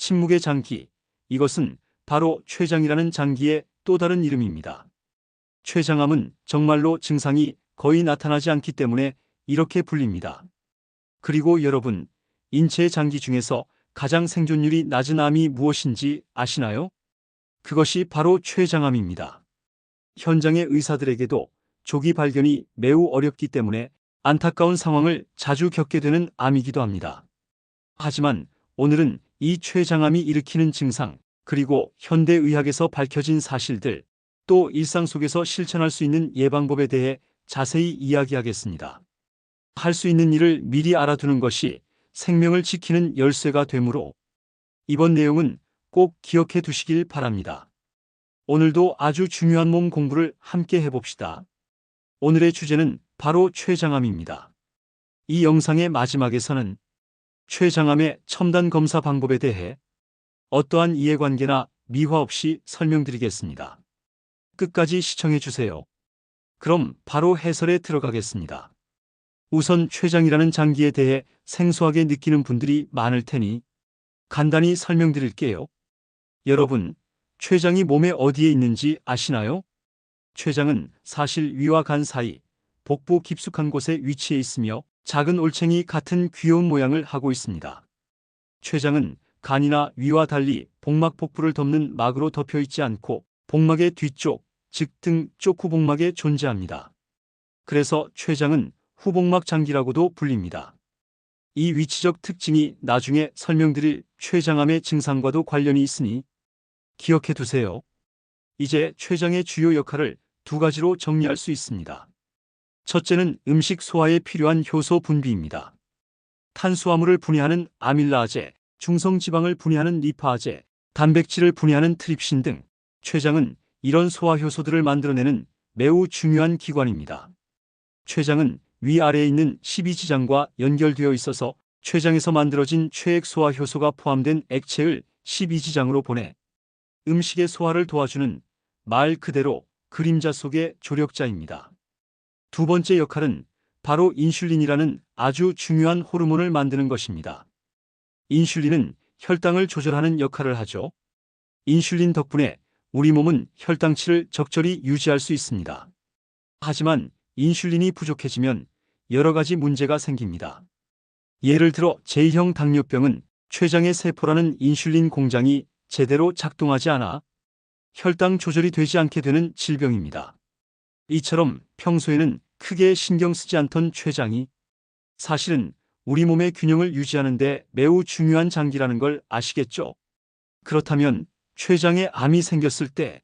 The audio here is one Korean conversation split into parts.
침묵의 장기, 이것은 바로 췌장이라는 장기의 또 다른 이름입니다. 췌장암은 정말로 증상이 거의 나타나지 않기 때문에 이렇게 불립니다. 그리고 여러분, 인체의 장기 중에서 가장 생존율이 낮은 암이 무엇인지 아시나요? 그것이 바로 췌장암입니다. 현장의 의사들에게도 조기 발견이 매우 어렵기 때문에 안타까운 상황을 자주 겪게 되는 암이기도 합니다. 하지만 오늘은 이 췌장암이 일으키는 증상, 그리고 현대의학에서 밝혀진 사실들, 또 일상 속에서 실천할 수 있는 예방법에 대해 자세히 이야기하겠습니다. 할 수 있는 일을 미리 알아두는 것이 생명을 지키는 열쇠가 되므로 이번 내용은 꼭 기억해 두시길 바랍니다. 오늘도 아주 중요한 몸 공부를 함께 해봅시다. 오늘의 주제는 바로 췌장암입니다. 이 영상의 마지막에서는 췌장암의 첨단 검사 방법에 대해 어떠한 이해관계나 미화 없이 설명드리겠습니다. 끝까지 시청해 주세요. 그럼 바로 해설에 들어가겠습니다. 우선 췌장이라는 장기에 대해 생소하게 느끼는 분들이 많을 테니 간단히 설명드릴게요. 여러분, 췌장이 몸의 어디에 있는지 아시나요? 췌장은 사실 위와 간 사이, 복부 깊숙한 곳에 위치해 있으며 작은 올챙이 같은 귀여운 모양을 하고 있습니다. 췌장은 간이나 위와 달리 복막 복부를 덮는 막으로 덮여 있지 않고 복막의 뒤쪽, 즉 등 쪽 후복막에 존재합니다. 그래서 췌장은 후복막 장기라고도 불립니다. 이 위치적 특징이 나중에 설명드릴 췌장암의 증상과도 관련이 있으니 기억해 두세요. 이제 췌장의 주요 역할을 두 가지로 정리할 수 있습니다. 첫째는 음식 소화에 필요한 효소 분비입니다. 탄수화물을 분해하는 아밀라아제, 중성지방을 분해하는 리파아제, 단백질을 분해하는 트립신 등 췌장은 이런 소화 효소들을 만들어내는 매우 중요한 기관입니다. 췌장은 위아래에 있는 12지장과 연결되어 있어서 췌장에서 만들어진 췌액 소화 효소가 포함된 액체를 12지장으로 보내 음식의 소화를 도와주는 말 그대로 그림자 속의 조력자입니다. 두 번째 역할은 바로 인슐린이라는 아주 중요한 호르몬을 만드는 것입니다. 인슐린은 혈당을 조절하는 역할을 하죠. 인슐린 덕분에 우리 몸은 혈당치를 적절히 유지할 수 있습니다. 하지만 인슐린이 부족해지면 여러 가지 문제가 생깁니다. 예를 들어 제2형 당뇨병은 췌장의 세포라는 인슐린 공장이 제대로 작동하지 않아 혈당 조절이 되지 않게 되는 질병입니다. 이처럼 평소에는 크게 신경 쓰지 않던 췌장이 사실은 우리 몸의 균형을 유지하는 데 매우 중요한 장기라는 걸 아시겠죠? 그렇다면 췌장에 암이 생겼을 때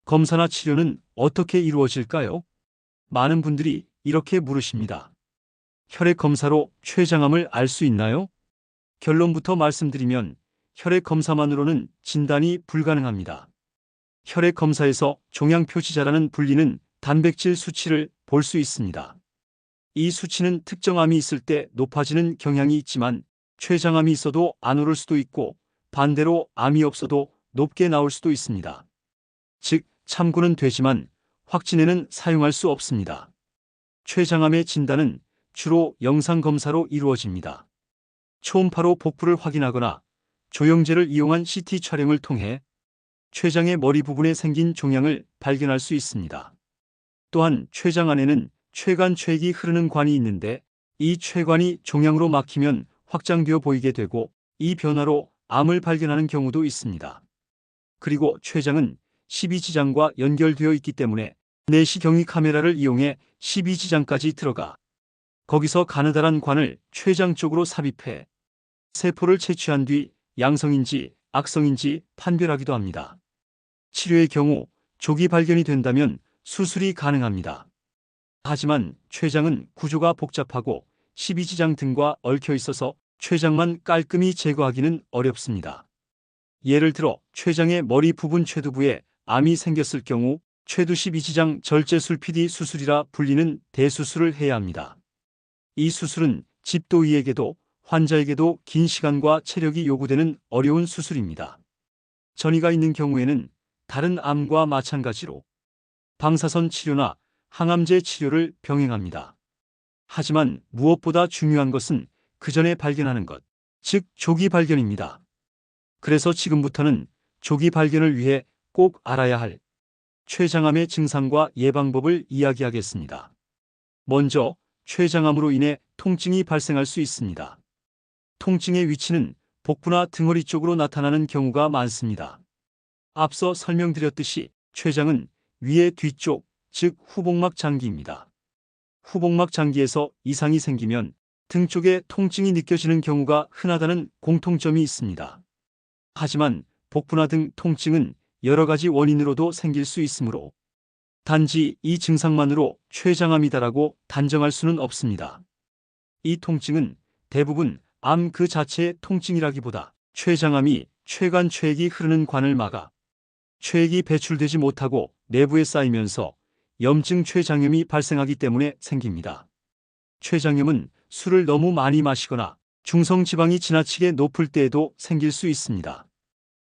검사나 치료는 어떻게 이루어질까요? 많은 분들이 이렇게 물으십니다. 혈액 검사로 췌장암을 알 수 있나요? 결론부터 말씀드리면 혈액 검사만으로는 진단이 불가능합니다. 혈액 검사에서 종양표시자라는 불리는 단백질 수치를 볼 수 있습니다. 이 수치는 특정 암이 있을 때 높아지는 경향이 있지만 췌장암이 있어도 안 오를 수도 있고 반대로 암이 없어도 높게 나올 수도 있습니다. 즉, 참고는 되지만 확진에는 사용할 수 없습니다. 췌장암의 진단은 주로 영상검사로 이루어집니다. 초음파로 복부를 확인하거나 조영제를 이용한 CT 촬영을 통해 췌장의 머리 부분에 생긴 종양을 발견할 수 있습니다. 또한 췌장 안에는 췌간 췌액이 흐르는 관이 있는데 이 췌관이 종양으로 막히면 확장되어 보이게 되고 이 변화로 암을 발견하는 경우도 있습니다. 그리고 췌장은 12지장과 연결되어 있기 때문에 내시경위 카메라를 이용해 12지장까지 들어가 거기서 가느다란 관을 췌장 쪽으로 삽입해 세포를 채취한 뒤 양성인지 악성인지 판별하기도 합니다. 치료의 경우 조기 발견이 된다면 수술이 가능합니다. 하지만 췌장은 구조가 복잡하고 12지장 등과 얽혀 있어서 췌장만 깔끔히 제거하기는 어렵습니다. 예를 들어 췌장의 머리 부분 췌두부에 암이 생겼을 경우 췌두 12지장 절제술피디 수술이라 불리는 대수술을 해야 합니다. 이 수술은 집도의에게도 환자에게도 긴 시간과 체력이 요구되는 어려운 수술입니다. 전이가 있는 경우에는 다른 암과 마찬가지로 방사선 치료나 항암제 치료를 병행합니다. 하지만 무엇보다 중요한 것은 그 전에 발견하는 것, 즉 조기 발견입니다. 그래서 지금부터는 조기 발견을 위해 꼭 알아야 할 췌장암의 증상과 예방법을 이야기하겠습니다. 먼저 췌장암으로 인해 통증이 발생할 수 있습니다. 통증의 위치는 복부나 등허리 쪽으로 나타나는 경우가 많습니다. 앞서 설명드렸듯이 췌장은 위의 뒤쪽, 즉 후복막 장기입니다. 후복막 장기에서 이상이 생기면 등 쪽에 통증이 느껴지는 경우가 흔하다는 공통점이 있습니다. 하지만 복부나 등 통증은 여러 가지 원인으로도 생길 수 있으므로 단지 이 증상만으로 췌장암이다라고 단정할 수는 없습니다. 이 통증은 대부분 암 그 자체의 통증이라기보다 췌장암이 췌관 췌액이 흐르는 관을 막아 췌액이 배출되지 못하고 내부에 쌓이면서 염증 췌장염이 발생하기 때문에 생깁니다. 췌장염은 술을 너무 많이 마시거나 중성지방이 지나치게 높을 때에도 생길 수 있습니다.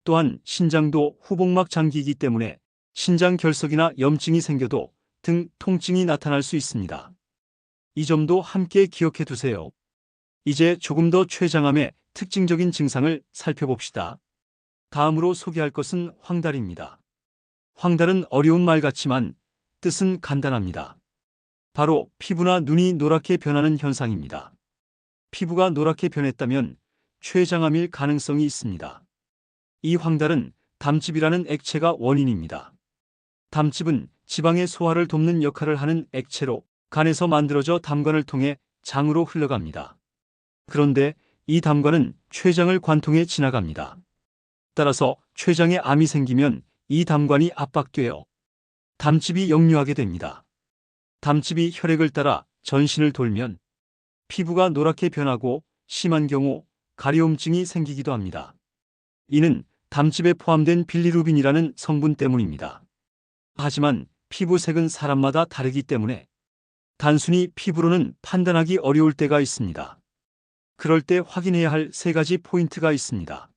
또한 신장도 후복막 장기이기 때문에 신장 결석이나 염증이 생겨도 등 통증이 나타날 수 있습니다. 이 점도 함께 기억해 두세요. 이제 조금 더 췌장암의 특징적인 증상을 살펴봅시다. 다음으로 소개할 것은 황달입니다. 황달은 어려운 말 같지만 뜻은 간단합니다. 바로 피부나 눈이 노랗게 변하는 현상입니다. 피부가 노랗게 변했다면 췌장암일 가능성이 있습니다. 이 황달은 담즙이라는 액체가 원인입니다. 담즙은 지방의 소화를 돕는 역할을 하는 액체로 간에서 만들어져 담관을 통해 장으로 흘러갑니다. 그런데 이 담관은 췌장을 관통해 지나갑니다. 따라서 췌장에 암이 생기면 이 담관이 압박되어 담즙이 역류하게 됩니다. 담즙이 혈액을 따라 전신을 돌면 피부가 노랗게 변하고 심한 경우 가려움증이 생기기도 합니다. 이는 담즙에 포함된 빌리루빈이라는 성분 때문입니다. 하지만 피부색은 사람마다 다르기 때문에 단순히 피부로는 판단하기 어려울 때가 있습니다. 그럴 때 확인해야 할 세 가지 포인트가 있습니다.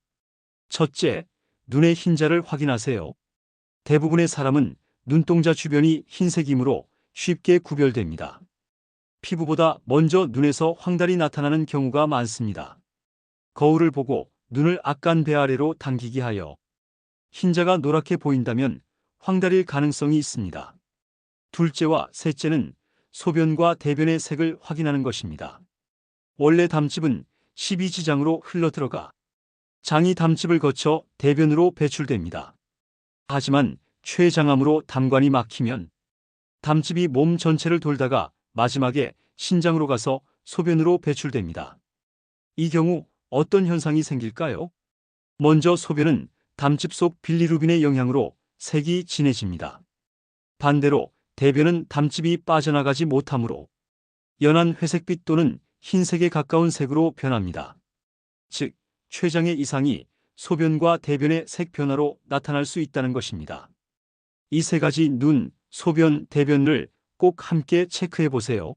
첫째, 눈의 흰자를 확인하세요. 대부분의 사람은 눈동자 주변이 흰색이므로 쉽게 구별됩니다. 피부보다 먼저 눈에서 황달이 나타나는 경우가 많습니다. 거울을 보고 눈을 악간 배 아래로 당기게 하여 흰자가 노랗게 보인다면 황달일 가능성이 있습니다. 둘째와 셋째는 소변과 대변의 색을 확인하는 것입니다. 원래 담즙은 십이지장으로 흘러들어가 장이 담즙을 거쳐 대변으로 배출됩니다. 하지만 췌장암으로 담관이 막히면 담즙이 몸 전체를 돌다가 마지막에 신장으로 가서 소변으로 배출됩니다. 이 경우 어떤 현상이 생길까요? 먼저 소변은 담즙 속 빌리루빈의 영향으로 색이 진해집니다. 반대로 대변은 담즙이 빠져나가지 못하므로 연한 회색빛 또는 흰색에 가까운 색으로 변합니다. 즉, 췌장의 이상이 소변과 대변의 색 변화로 나타날 수 있다는 것입니다. 이 세 가지 눈, 소변, 대변을 꼭 함께 체크해 보세요.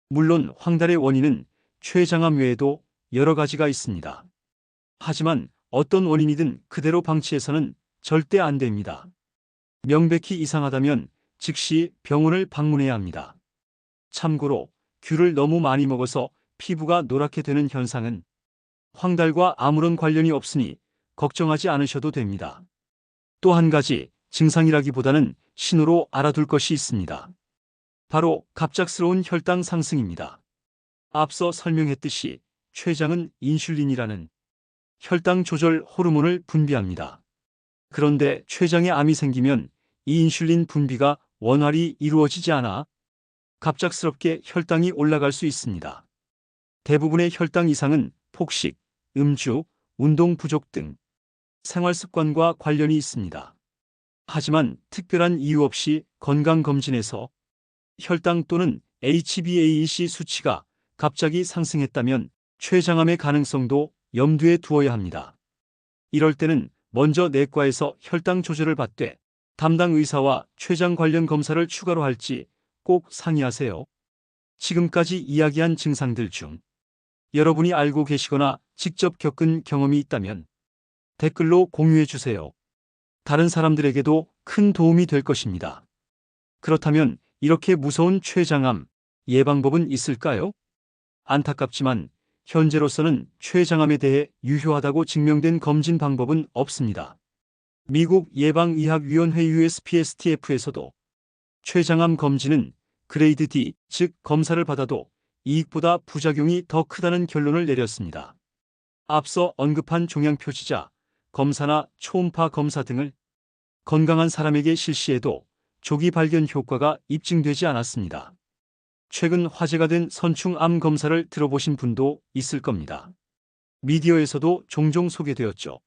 물론 황달의 원인은 췌장암 외에도 여러 가지가 있습니다. 하지만 어떤 원인이든 그대로 방치해서는 절대 안 됩니다. 명백히 이상하다면 즉시 병원을 방문해야 합니다. 참고로 귤을 너무 많이 먹어서 피부가 노랗게 되는 현상은 황달과 아무런 관련이 없으니 걱정하지 않으셔도 됩니다. 또 한 가지 증상이라기보다는 신호로 알아둘 것이 있습니다. 바로 갑작스러운 혈당 상승입니다. 앞서 설명했듯이 췌장은 인슐린이라는 혈당 조절 호르몬을 분비합니다. 그런데 췌장에 암이 생기면 이 인슐린 분비가 원활히 이루어지지 않아 갑작스럽게 혈당이 올라갈 수 있습니다. 대부분의 혈당 이상은 폭식, 음주, 운동 부족 등 생활 습관과 관련이 있습니다. 하지만 특별한 이유 없이 건강검진에서 혈당 또는 HbA1c 수치가 갑자기 상승했다면 췌장암의 가능성도 염두에 두어야 합니다. 이럴 때는 먼저 내과에서 혈당 조절을 받되 담당 의사와 췌장 관련 검사를 추가로 할지 꼭 상의하세요. 지금까지 이야기한 증상들 중 여러분이 알고 계시거나 직접 겪은 경험이 있다면 댓글로 공유해 주세요. 다른 사람들에게도 큰 도움이 될 것입니다. 그렇다면 이렇게 무서운 췌장암 예방법은 있을까요? 안타깝지만 현재로서는 췌장암에 대해 유효하다고 증명된 검진 방법은 없습니다. 미국 예방의학위원회 USPSTF에서도 췌장암 검진은 그레이드 D, 즉 검사를 받아도 이익보다 부작용이 더 크다는 결론을 내렸습니다. 앞서 언급한 종양표시자, 검사나 초음파 검사 등을 건강한 사람에게 실시해도 조기 발견 효과가 입증되지 않았습니다. 최근 화제가 된 선충암 검사를 들어보신 분도 있을 겁니다. 미디어에서도 종종 소개되었죠.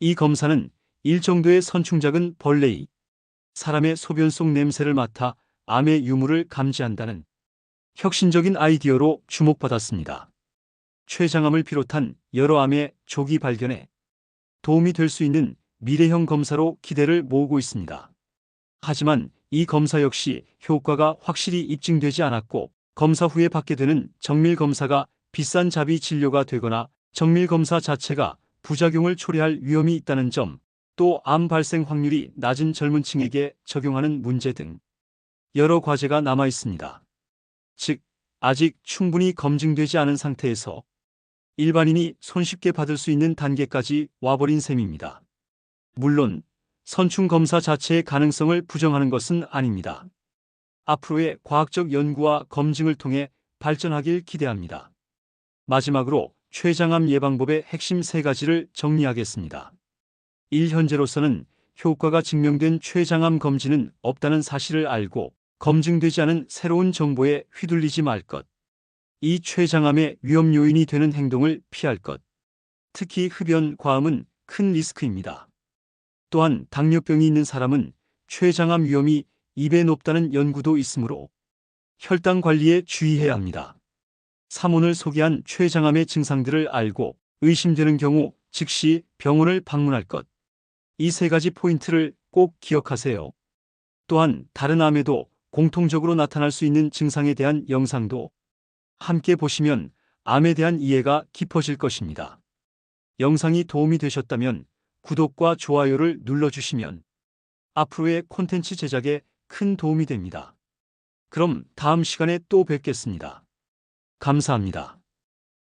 이 검사는 일정도의 선충작은 벌레이 사람의 소변 속 냄새를 맡아 암의 유무를 감지한다는 혁신적인 아이디어로 주목받았습니다. 췌장암을 비롯한 여러 암의 조기 발견에 도움이 될 수 있는 미래형 검사로 기대를 모으고 있습니다. 하지만 이 검사 역시 효과가 확실히 입증되지 않았고 검사 후에 받게 되는 정밀 검사가 비싼 자비 진료가 되거나 정밀 검사 자체가 부작용을 초래할 위험이 있다는 점, 또 암 발생 확률이 낮은 젊은 층에게 적용하는 문제 등 여러 과제가 남아 있습니다. 즉, 아직 충분히 검증되지 않은 상태에서 일반인이 손쉽게 받을 수 있는 단계까지 와버린 셈입니다. 물론 선충 검사 자체의 가능성을 부정하는 것은 아닙니다. 앞으로의 과학적 연구와 검증을 통해 발전하길 기대합니다. 마지막으로 췌장암 예방법의 핵심 3가지를 정리하겠습니다. 1. 현재로서는 효과가 증명된 췌장암 검진은 없다는 사실을 알고 검증되지 않은 새로운 정보에 휘둘리지 말 것. 2. 췌장암의 위험 요인이 되는 행동을 피할 것. 특히 흡연, 과음은 큰 리스크입니다. 또한 당뇨병이 있는 사람은 췌장암 위험이 2배 높다는 연구도 있으므로 혈당 관리에 주의해야 합니다. 3. 오늘 소개한 췌장암의 증상들을 알고 의심되는 경우 즉시 병원을 방문할 것. 이 3가지 포인트를 꼭 기억하세요. 또한 다른 암에도 공통적으로 나타날 수 있는 증상에 대한 영상도 함께 보시면 암에 대한 이해가 깊어질 것입니다. 영상이 도움이 되셨다면 구독과 좋아요를 눌러주시면 앞으로의 콘텐츠 제작에 큰 도움이 됩니다. 그럼 다음 시간에 또 뵙겠습니다. 감사합니다.